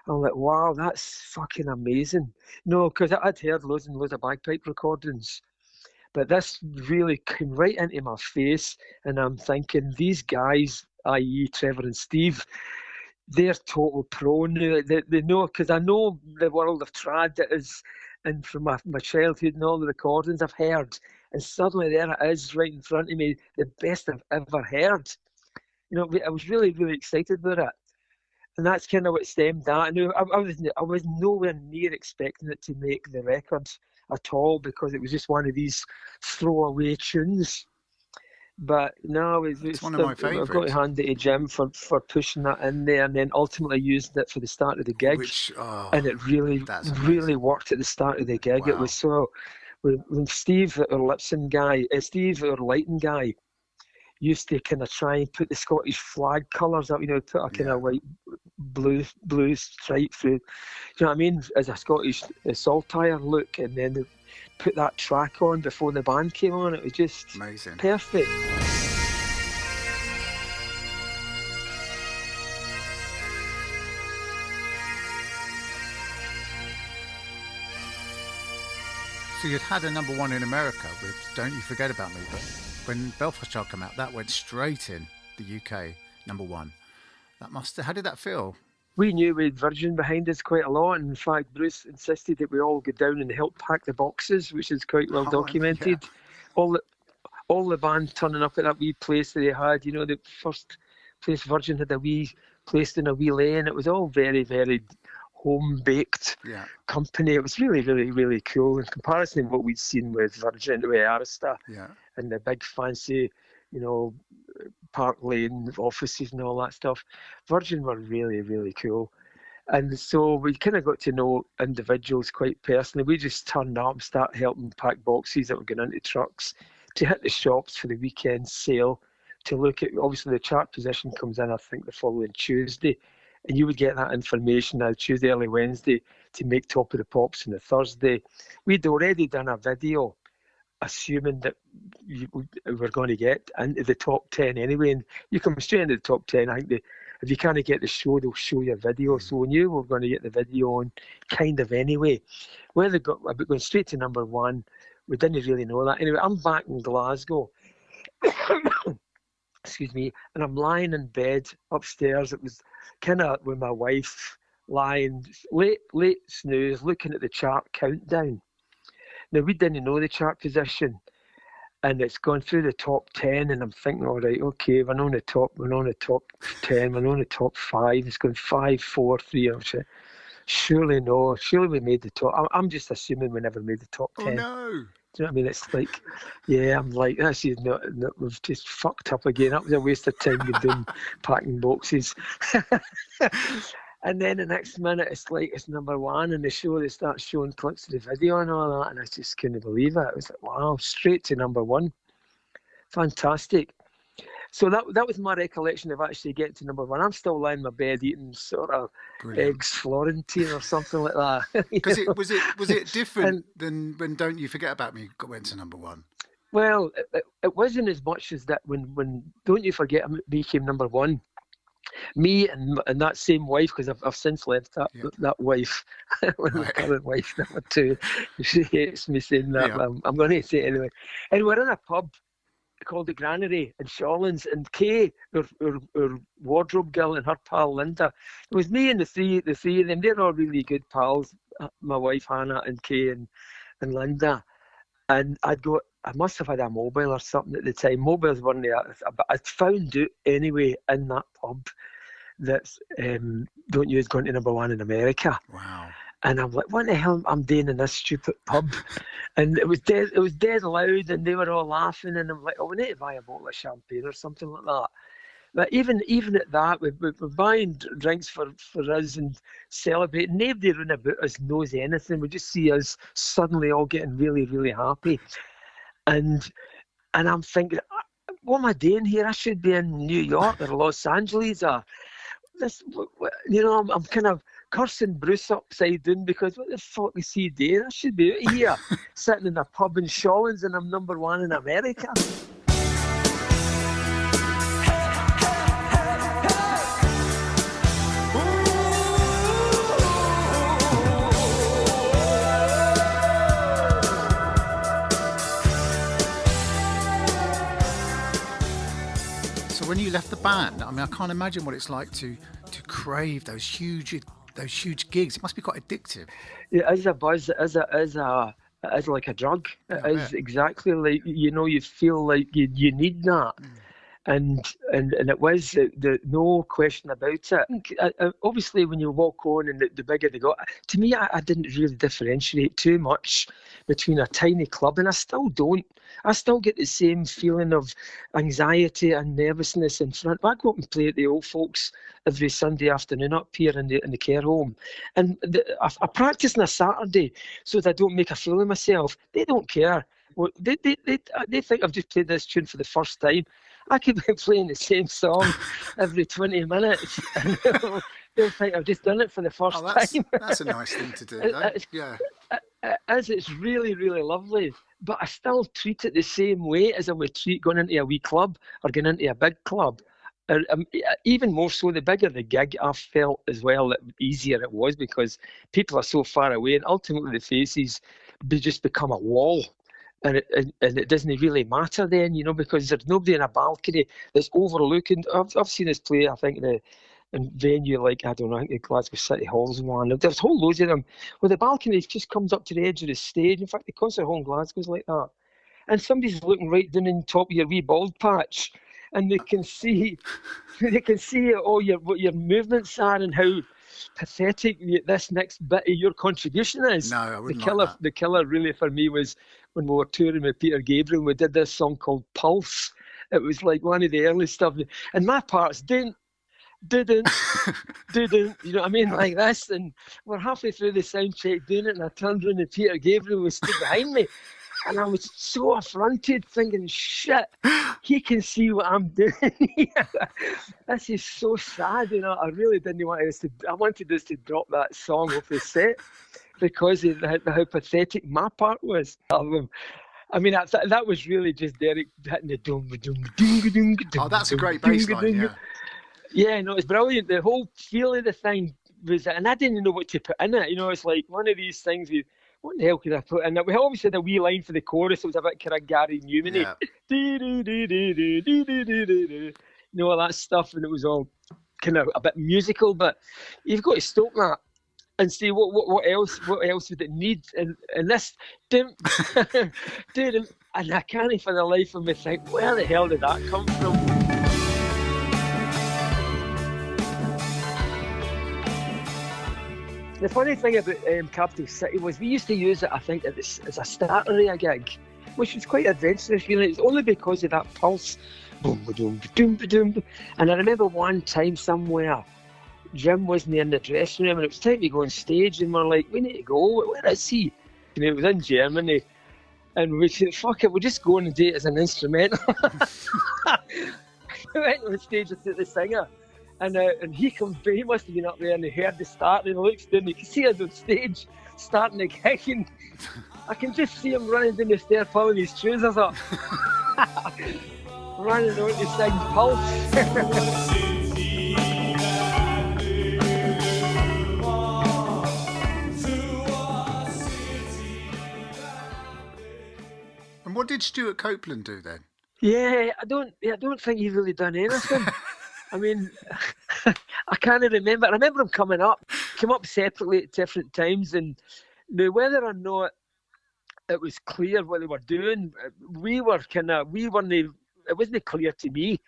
I'm like, wow, that's fucking amazing. No, because I'd heard loads and loads of bagpipe recordings, but this really came right into my face, and I'm thinking, these guys, i.e. Trevor and Steve, they're total pro now. They know, because I know the world of trad that is, and from my childhood and all the recordings I've heard, and suddenly there it is right in front of me, the best I've ever heard. You know, I was really, really excited about it. And that's kind of what stemmed that. I was nowhere near expecting it to make the record at all, because it was just one of these throwaway tunes. But no, it's one of my favourites. I've got to hand it to Jim for pushing that in there, and then ultimately using it for the start of the gig. And it really worked at the start of the gig. Wow. It was so, when Steve, our lighting guy, used to kind of try and put the Scottish flag colours up, put a kind of white, blue stripe through, you know what I mean, as a Scottish saltire look, and then they put that track on before the band came on. It was just amazing, perfect. So you'd had a number one in America with Don't You Forget About Me, but when Belfast Child came out, that went straight in the UK, number one. How did that feel? We knew we had Virgin behind us quite a lot, and in fact Bruce insisted that we all go down and help pack the boxes, which is quite well documented. Yeah. All the band turning up at that wee place that they had, the first place Virgin had a wee place in a wee lane. It was all very, very home-baked company. It was really, really, really cool in comparison to what we'd seen with Virgin, with Arista, and the big fancy, Park Lane offices and all that stuff. Virgin were really, really cool. And so we kind of got to know individuals quite personally. We just turned up and started helping pack boxes that were going into trucks, to hit the shops for the weekend sale, to look at, obviously the chart position comes in, I think, the following Tuesday. And you would get that information now Tuesday, early Wednesday, to make Top of the Pops on the Thursday. We'd already done a video assuming that we're going to get into the top 10 anyway, and you come straight into the top 10. I think if you can't get the show, they'll show you a video. So we knew we were going to get the video on kind of anyway. Whether going straight to number one, we didn't really know that. Anyway, I'm back in Glasgow. Excuse me, and I'm lying in bed upstairs. It was kind of with my wife, lying late snooze, looking at the chart countdown. Now, we didn't know the chart position, and it's gone through the top 10, and I'm thinking, all right, okay, we're on the top 10, we're on the top 5, it's going 5, 4, 3, surely no, surely we made the top. I'm just assuming we never made the top 10. Oh, no. Do you know what I mean? It's like, I'm like, this is not, we've just fucked up again. That was a waste of time doing packing boxes. And then the next minute, it's like it's number one, and the show, they start showing clips of the video and all that, and I just couldn't believe it. It was like, wow, straight to number one. Fantastic. So that was my recollection of actually getting to number one. I'm still lying in my bed eating sort of eggs Florentine or something like that. Because was it different than when Don't You Forget About Me went to number one? Well, it wasn't as much as that when Don't You Forget Me came number one. Me and that same wife, because I've since left that wife, my current wife, number two. She hates me saying that, but I'm going to say it anyway. And we're in a pub called the Granary in Shawlands, and Kay, our wardrobe girl, and her pal Linda. It was me and the three of them. They're all really good pals. My wife Hannah and Kay and Linda. And I must have had a mobile or something at the time. Mobiles weren't there, but I found out anyway in that pub that Don't You is going to number one in America. Wow. And I'm like, what the hell am I doing in this stupid pub? And it was dead loud, and they were all laughing, and I'm like, oh, we need to buy a bottle of champagne or something like that. But even at that, we're buying drinks for us and celebrating. Nobody around about us knows anything. We just see us suddenly all getting really, really happy. And I'm thinking, what am I doing here? I should be in New York or Los Angeles or this. I'm kind of cursing Bruce upside down because what the fuck is he doing? I should be out here sitting in a pub in Shawlands and I'm number one in America. So when you left the band, I mean, I can't imagine what it's like to crave those huge gigs. It must be quite addictive. Yeah, as a buzz, as like a drug. It is exactly like, you know, you feel like you need that. And it was the no question about it. Obviously, when you walk on and the bigger they got, to me, I didn't really differentiate too much between a tiny club, and I still don't. I still get the same feeling of anxiety and nervousness in front. I go up and play at the old folks every Sunday afternoon up here in the care home, and I practice on a Saturday so that I don't make a fool of myself. They don't care. Well, they think I've just played this tune for the first time. I could be playing the same song every 20 minutes. And they'll think I've just done it for the first time. That's a nice thing to do, though. Yeah. As it's really, really lovely. But I still treat it the same way as I would treat going into a wee club or going into a big club. Even more so, the bigger the gig, I felt as well that easier it was because people are so far away, and ultimately the faces just become a wall. And it doesn't really matter then, you know, because there's nobody in a balcony that's overlooking. I've seen this play, I think, in venue like, I don't know, I think the Glasgow City Hall's one. There's whole loads of them where the balcony just comes up to the edge of the stage. In fact, the concert hall in Glasgow's like that. And somebody's looking right down in top of your wee bald patch, and they can see all what your movements are and how pathetic this next bit of your contribution is. No, I wouldn't like that. The killer really for me was when we were touring with Peter Gabriel. We did this song called Pulse. It was like one of the early stuff, and my parts didn't, you know what I mean, like this. And we're halfway through the sound check doing it, and I turned around and Peter Gabriel was stood behind me. And I was so affronted, thinking, shit, he can see what I'm doing here. This is so sad, you know. I really didn't want us to. I wanted us to drop that song off the set because of how pathetic my part was. I mean, that was really just Derek hitting the doom. Oh, that's a great bass line, yeah. Yeah, no, it's brilliant. The whole feel of the thing was, and I didn't know what to put in it. You know, it's like one of these things what the hell could I put in? We always had a wee line for the chorus. It was a bit kind of Gary Newman-y. You know, all that stuff. And it was all kind of a bit musical. But you've got to stop that and see what else would it need. And this, and I can't for the life of me think, where the hell did that come from? The funny thing about Capital City was we used to use it, I think, as a starter of a gig, which was quite adventurous, really. It's only because of that pulse. Boom, ba-doom, ba-doom, ba-doom. And I remember one time somewhere, Jim wasn't in the dressing room, and it was time to go on stage, and we're like, we need to go. Where is he? And it was in Germany. And we said, fuck it, we'll just go on and do it as an instrumental. We went on stage with the singer. And he comes back, he must have been up there and he heard the start and he looks down, you can see us on stage starting the gig and I can just see him running down the stairs pulling his trousers up. Running on to sing Pulse. And what did Stuart Copeland do then? Yeah, I don't think he really done anything. I mean, I can't remember. I remember him came up separately at different times, and now whether or not it was clear what they were doing, it wasn't clear to me.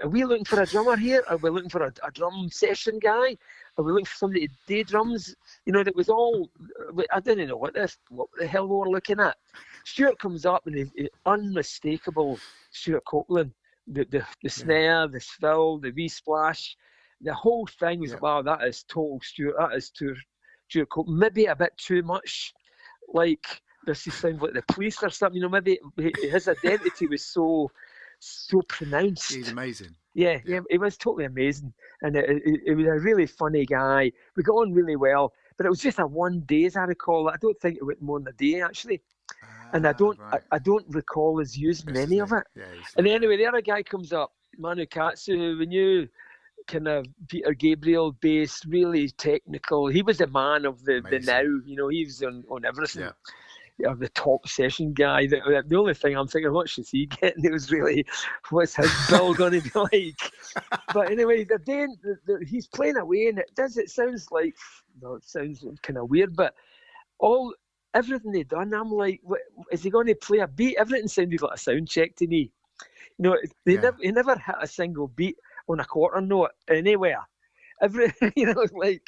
Are we looking for a drummer here? Are we looking for a drum session guy? Are we looking for somebody to do drums? You know, that was all, I didn't know what the hell we were looking at. Stuart comes up and he's unmistakable Stuart Copeland. The snare, the fill, the V-splash, the whole thing was, wow, that is total Stuart. That is Stuart Copeland. Maybe a bit too much like this. He sounds like the Police or something. You know, maybe his identity was so so pronounced. He's amazing. Yeah, he was totally amazing, and it was a really funny guy. We got on really well, but it was just a one day, as I recall. I don't think it went more than a day actually, and Right. I don't recall us using Yes, any isn't of it? it. Yeah, he's And lovely. anyway, the other guy comes up, Manu Katsu, who we knew, kind of Peter Gabriel based, really technical. He was the man of the Amazing. now, he was on everything. Yeah. The top session guy. The only thing I'm thinking, what should he get? And it was really, what's his bill going to be like? But anyway, he's playing away, and it sounds like, it sounds kind of weird, but everything they done, I'm like, what, is he going to play a beat? Everything sounded like a sound check to me. He never hit a single beat on a quarter note anywhere. Like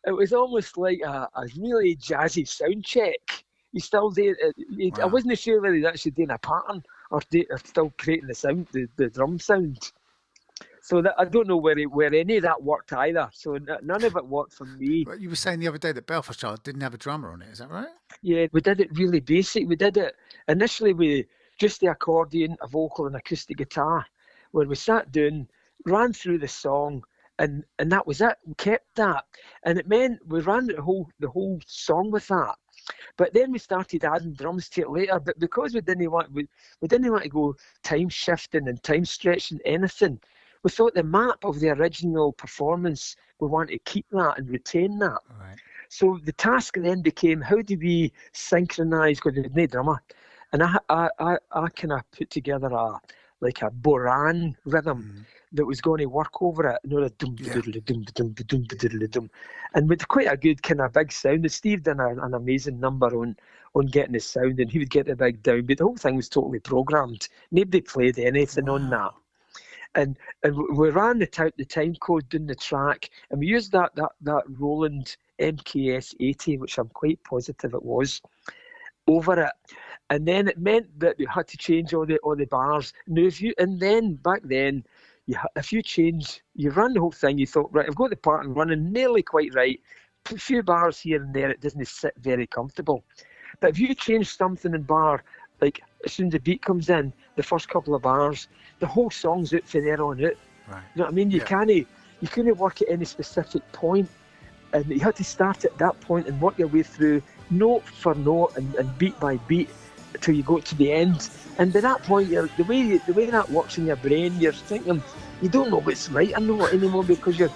it was almost like a really jazzy sound check. He still did. Wow. I wasn't sure whether he's actually doing a pattern or still creating the sound, the drum sound. So that I don't know where any of that worked either. So none of it worked for me. But you were saying the other day that Belfast Child didn't have a drummer on it. Is that right? Yeah, we did it really basic. We did it initially with just the accordion, a vocal, and acoustic guitar, where we sat down, ran through the song, and that was it. We kept that, and it meant we ran the whole song with that. But then we started adding drums to it later. But because we didn't want to go time shifting and time stretching anything, we thought the map of the original performance, we want to keep that and retain that. Right. So the task then became, how do we synchronise, because there's no drummer, and I kind of put together a Boran rhythm that was going to work over it, the dum dum dum dum dum, and with quite a good kind of big sound. And Steve done an amazing number on getting the sound, and he would get the big downbeat. The whole thing was totally programmed. Nobody played anything on that. And we ran the time code down the track, and we used that Roland MKS 80, which I'm quite positive it was, over it. And then it meant that you had to change all the bars. Now, back then, if you run the whole thing, you thought, right, I've got the pattern running nearly quite right. A few bars here and there, it doesn't sit very comfortable. But if you change something in bar, like as soon as the beat comes in, the first couple of bars, the whole song's out for there on out. Right. You know what I mean? You couldn't work at any specific point, and you had to start at that point and work your way through note for note and beat by beat until you got to the end. And by that point, the way that works in your brain, you're thinking you don't know what's right or not anymore, because you're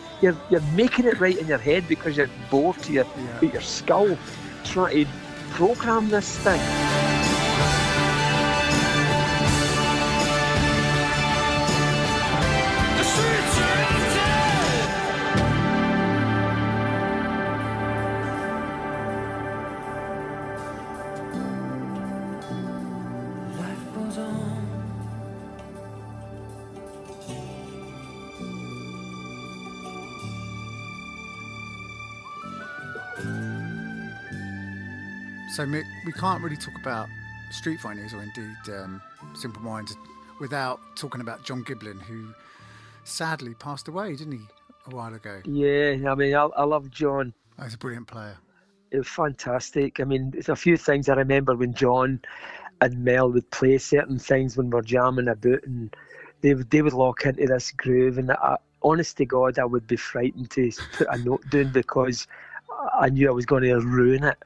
making it right in your head because you're bored to your skull trying to program this thing. So Mick, we can't really talk about Street Fighters or indeed Simple Minds without talking about John Giblin, who sadly passed away, didn't he, a while ago? Yeah, I mean, I love John. He's a brilliant player. It was fantastic. I mean, there's a few things I remember when John and Mel would play certain things when we're jamming about, and they would lock into this groove, and honest to God, I would be frightened to put a note down because I knew I was going to ruin it.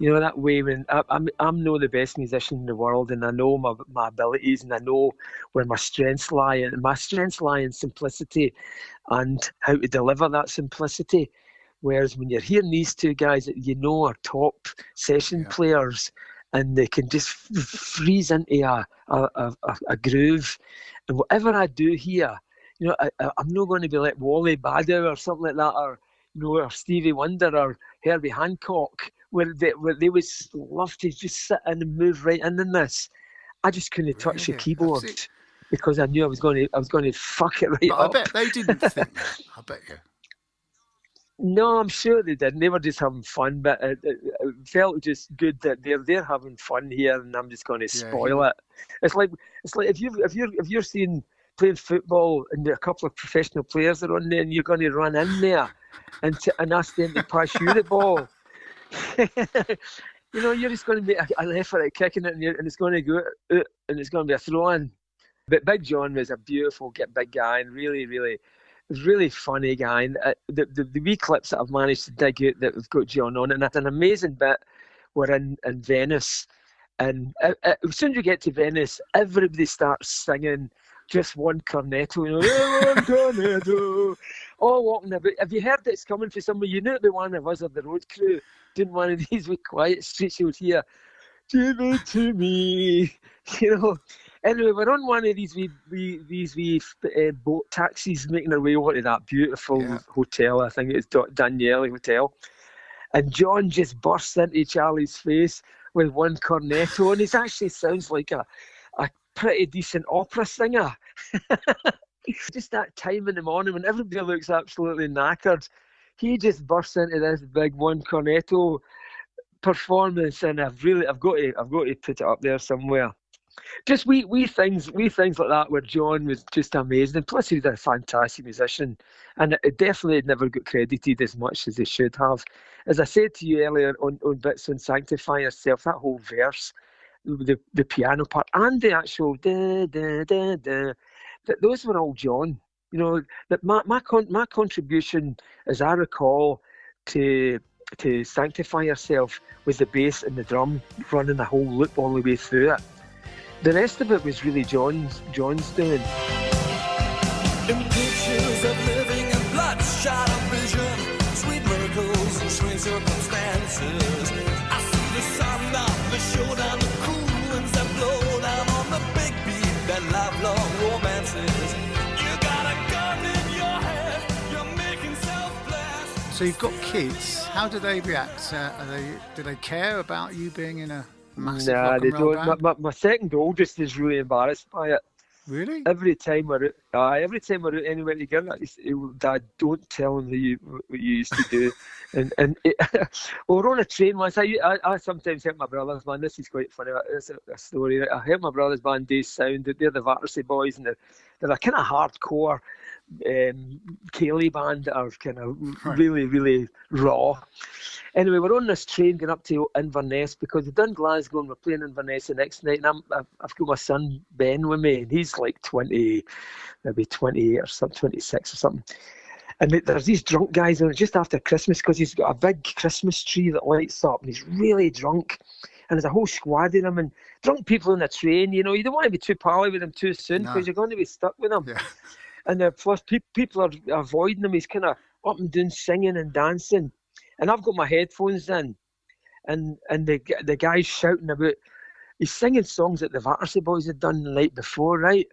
You know, that way when I'm not the best musician in the world, and I know my abilities, and I know where my strengths lie, and my strengths lie in simplicity and how to deliver that simplicity. Whereas when you're hearing these two guys that you know are top session players, and they can just freeze into a groove, and whatever I do here, you know, I'm not going to be like Wally Badow or something like that, or or Stevie Wonder or Herbie Hancock, where they would love to just sit in and move right in this. I just couldn't touch the keyboard because I knew I was going to fuck it right up. I bet they didn't think that. I bet you. No, I'm sure they didn't. They were just having fun, but it felt just good that they're having fun here, and I'm just going to spoil it. It's like if you're seeing playing football and a couple of professional players are on there, and you're going to run in there and ask them to pass you the ball. You know, you're just going to make an effort at kicking it, and it's going to go out, and it's going to be a throw-in. But Big John was a beautiful, big guy, and really funny guy. And the wee clips that I've managed to dig out that have got John on, and it's an amazing bit. We're in Venice, and as soon as you get to Venice, everybody starts singing just one cornetto, one cornetto, all walking about. Have you heard it's coming for somebody? You knew it'd be one of us of the road crew doing one of these wee quiet streets. You would hear, "Give it to me," Anyway, we're on one of these wee boat taxis making our way over to that beautiful hotel. I think it's Daniele Hotel. And John just bursts into Charlie's face with one cornetto, and he actually sounds like a pretty decent opera singer. Just that time in the morning when everybody looks absolutely knackered, he just bursts into this big one cornetto performance, and I've got to put it up there somewhere. Just wee things like that where John was just amazing. And plus, he was a fantastic musician, and it definitely never got credited as much as he should have. As I said to you earlier on bits on Sanctify Yourself, that whole verse, the piano part, and the actual da da da da, those were all John. That my contribution, as I recall, to Sanctify Yourself was the bass and the drum running the whole loop all the way through it. The rest of it was really John's doing. In pictures of living and bloodshot vision, sweet miracles and sweet circumstances, I see the sun on the showdown, the cool winds that blow down on the big beat, that lifelong romances. You got a gun in your head, you're making self-blast. So you've got kids. How do they react? Do they care about you being in a massive rock and roll band? My second oldest is really embarrassed by it. Really? Every time we're out anywhere together, Dad, don't tell him what you used to do. and we're on a train once. I sometimes help my brothers, man. This is quite funny. It's a story. I help my brothers band Days Sound. They're the Battersea Boys, and they're a kind of hardcore Cayley band that are kind of really, really raw. Anyway, we're on this train going up to Inverness because we've done Glasgow and we're playing Inverness the next night. And I've got my son Ben with me, and he's like 20, maybe 28 or something, 26 or something. And there's these drunk guys on it just after Christmas because he's got a big Christmas tree that lights up, and he's really drunk. And there's a whole squad of them, and drunk people on the train. You don't want to be too pally with them too soon because you're going to be stuck with them. Yeah. And plus, people are avoiding him. He's kind of up and down singing and dancing. And I've got my headphones in, and the guy's shouting about, he's singing songs that the Battersea Boys had done the night before, right?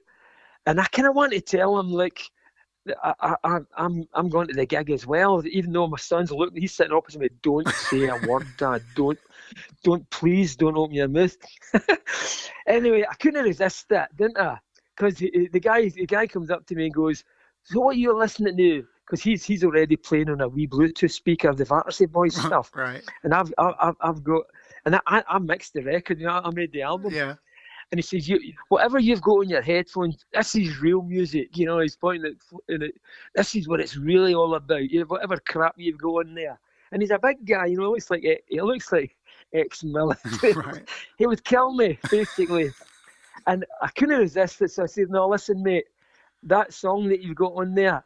And I kind of want to tell him, like, I'm going to the gig as well, even though my son's looking, he's sitting opposite me. Don't say a word, Dad. Please don't open your mouth. Anyway, I couldn't resist that, didn't I? Because the guy comes up to me and goes, "So what are you listening to?" Because he's already playing on a wee Bluetooth speaker of the Battersea Boys stuff, right? And I've got, and I mixed the record, I made the album, yeah. And he says, whatever you've got on your headphones, this is real music, he's pointing at it. This is what it's really all about. Whatever crap you've got on there. And he's a big guy, he looks like ex-military. Right. He would kill me basically, and I couldn't resist it, so I said, "No, listen, mate, that song that you've got on there,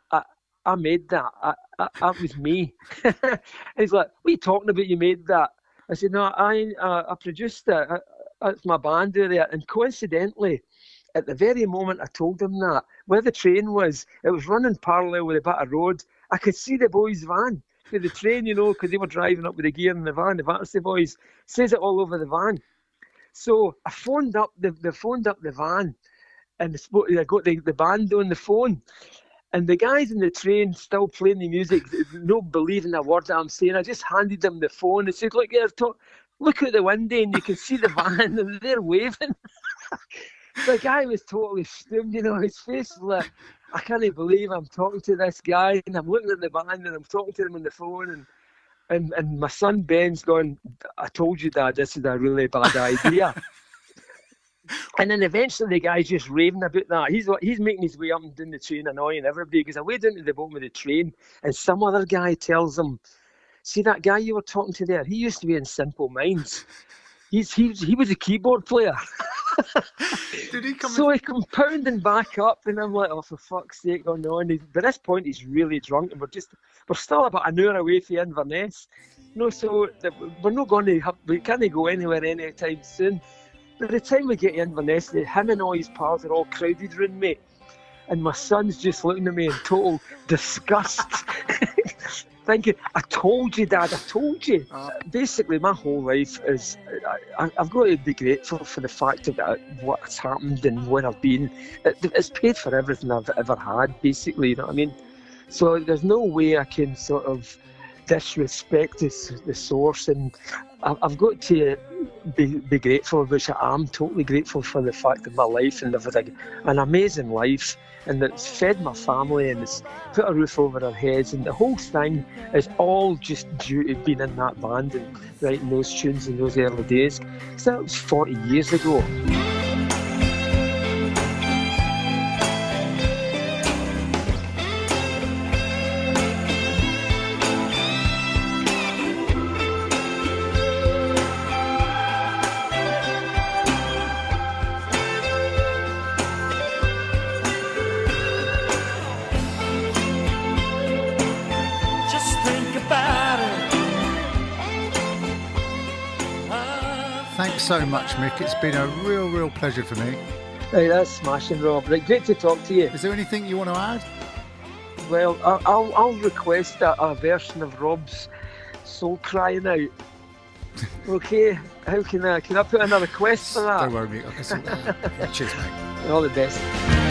I made that. That was me." And he's like, "What are you talking about? You made that?" I said, "No, I produced it. That's my band there." And coincidentally, at the very moment I told him that, where the train was, it was running parallel with a bit of road. I could see the boys' van through the train, because they were driving up with the gear in the van. The Battersea Boys says it all over the van. So I phoned up the van, and I got the band on the phone. And the guys in the train still playing the music, not believing a word that I'm saying. I just handed them the phone and said, "Look, look out the window and you can see the van," and they're waving. The guy was totally stunned, his face was like, "I can't believe I'm talking to this guy," and I'm looking at the band and I'm talking to them on the phone, and my son Ben's going, "I told you, Dad, this is a really bad idea." And then eventually the guy's just raving about that. He's making his way up and down the train, annoying everybody. He goes away down to the bottom of the train, and some other guy tells him, "See that guy you were talking to there? He used to be in Simple Minds. He was a keyboard player." Did he come? So he come pounding back up, and I'm like, oh, for fuck's sake, oh no. And by this point, he's really drunk, and we're still about an hour away from Inverness. No, so we're not going to we can't go anywhere anytime soon. By the time we get to Inverness, him and all his pals are all crowded around me, and my son's just looking at me in total disgust. Thinking, I told you, Dad, I told you. Basically, my whole life is, I've got to be grateful for the fact of what's happened and where I've been. It's paid for everything I've ever had, basically, you know what I mean? So there's no way I can sort of disrespect the source, and I've got to be grateful, which I am totally grateful for the fact of my life, and I've had an amazing life, and it's fed my family, and it's put a roof over our heads, and the whole thing is all just due to being in that band and writing those tunes in those early days. So that was 40 years ago. Thanks so much, Mick. It's been a real pleasure for me. Right, that's smashing, Rob. Right, great to talk to you. Is there anything you want to add? Well, I'll request a version of Rob's Soul Crying Out. Okay, how can I put in a request for that? Don't worry, Mick. I can sort that out. Cheers, mate. All the best.